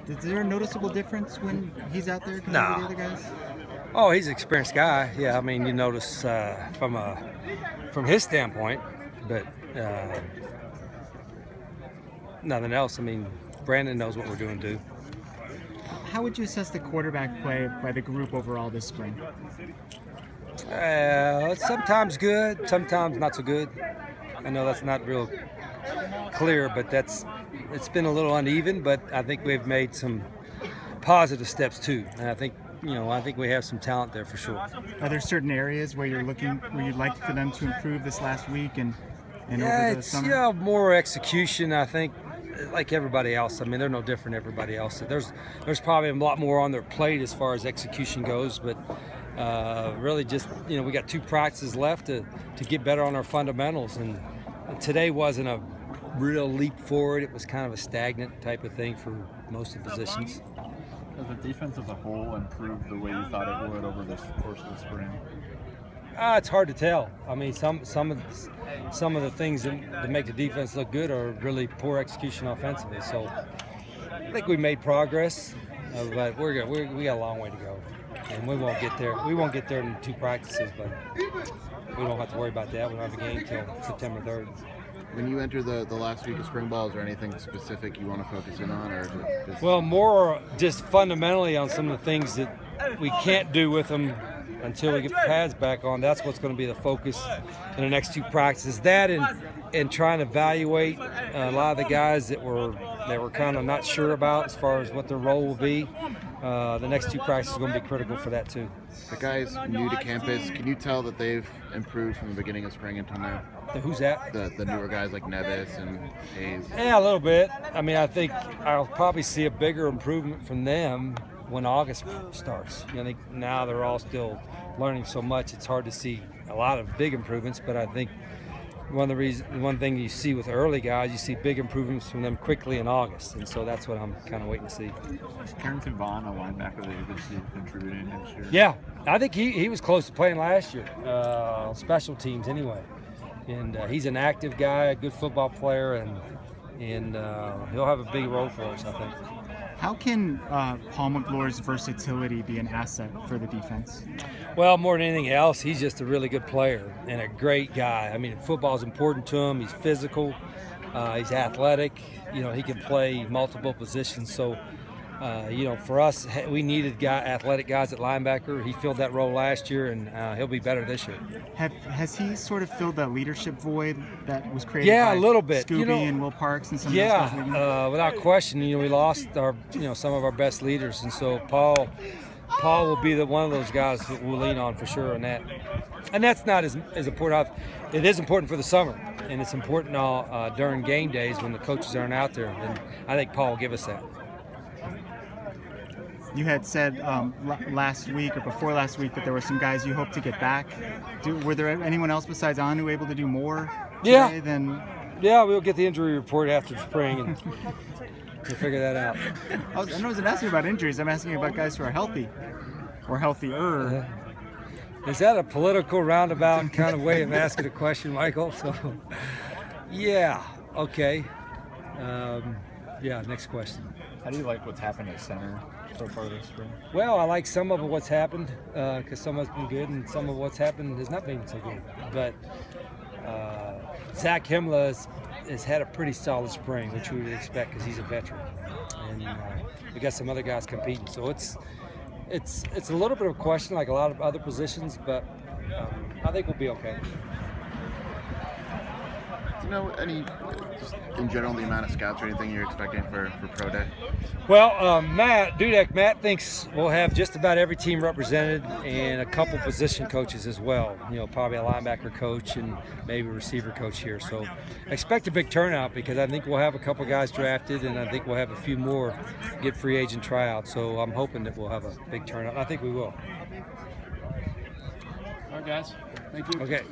Is there a noticeable difference when he's out there compared to the No. other guys? Oh, he's an experienced guy. Yeah, I mean, you notice from his standpoint, but nothing else. I mean, Brandon knows what we're doing too. How would you assess the quarterback play by the group overall this spring? It's sometimes good, sometimes not so good. I know that's not real clear, but it's been a little uneven. But I think we've made some positive steps too, and I think we have some talent there for sure. Are there certain areas where you'd like for them to improve this last week and Yeah, over the it's summer? more execution. I think, like everybody else. I mean, they're no different than everybody else. There's probably a lot more on their plate as far as execution goes, but really just we got 2 practices left to get better on our fundamentals, and today wasn't a real leap forward. It was kind of a stagnant type of thing for most of the positions. Has the defense as a whole improved the way you thought it would over the course of the spring? It's hard to tell. I mean, some of the things that make the defense look good are really poor execution offensively. So I think we made progress, but we got a long way to go, and we won't get there. We won't get there in 2 practices, but we don't have to worry about that. We don't have a game till September 3rd. When you enter the last week of spring ball, is there anything specific you want to focus in on, or is it just... Well, more just fundamentally on some of the things that we can't do with them until we get the pads back on. That's what's going to be the focus in the next 2 practices. That and trying to evaluate a lot of the guys that we're kind of not sure about as far as what their role will be. The next 2 practices are going to be critical for that too. The guys new to campus, can you tell that they've improved from the beginning of spring until now? Who's that? The newer guys like Nevis and Hayes. Yeah, a little bit. I mean, I think I'll probably see a bigger improvement from them when August starts. I think now they're all still learning so much, it's hard to see a lot of big improvements, but I think one thing you see with early guys, you see big improvements from them quickly in August, and so that's what I'm kind of waiting to see. Is Carrington Vaughn a linebacker that you could see contributing this year? Yeah, I think he was close to playing last year, on special teams anyway. And he's an active guy, a good football player, and he'll have a big role for us, I think. How can Paul McGlory's versatility be an asset for the defense? Well, more than anything else, he's just a really good player and a great guy. I mean, football is important to him. He's physical. He's athletic. He can play multiple positions. So, for us, we needed athletic guys at linebacker. He filled that role last year, and he'll be better this year. Has he sort of filled that leadership void that was created by a little bit. Scooby and Will Parks and some of those guys? Without question. We lost some of our best leaders, and so Paul will be one of those guys that we'll lean on for sure on that. And that's not as important. It is important for the summer, and it's important during game days when the coaches aren't out there, and I think Paul will give us that. You had said last week or before last week that there were some guys you hope to get back. Were there anyone else besides Anu able to do more today than... Yeah, we'll get the injury report after spring and we'll figure that out. I wasn't asking about injuries. I'm asking about guys who are healthy or healthier. Is that a political roundabout kind of way of asking a question, Michael? So, yeah, okay. Next question. How do you like what's happened at center so far this spring? Well, I like some of what's happened because some of it's been good and some of what's happened has not been so good. But Zach Himla has had a pretty solid spring, which we would expect because he's a veteran. And we got some other guys competing. So it's a little bit of a question like a lot of other positions, but I think we'll be okay. Do you know just in general the amount of scouts or anything you're expecting for Pro Day? Well, Matt thinks we'll have just about every team represented and a couple position coaches as well. Probably a linebacker coach and maybe a receiver coach here. So I expect a big turnout because I think we'll have a couple guys drafted and I think we'll have a few more get free agent tryouts. So I'm hoping that we'll have a big turnout. I think we will. All right, guys. Thank you. Okay.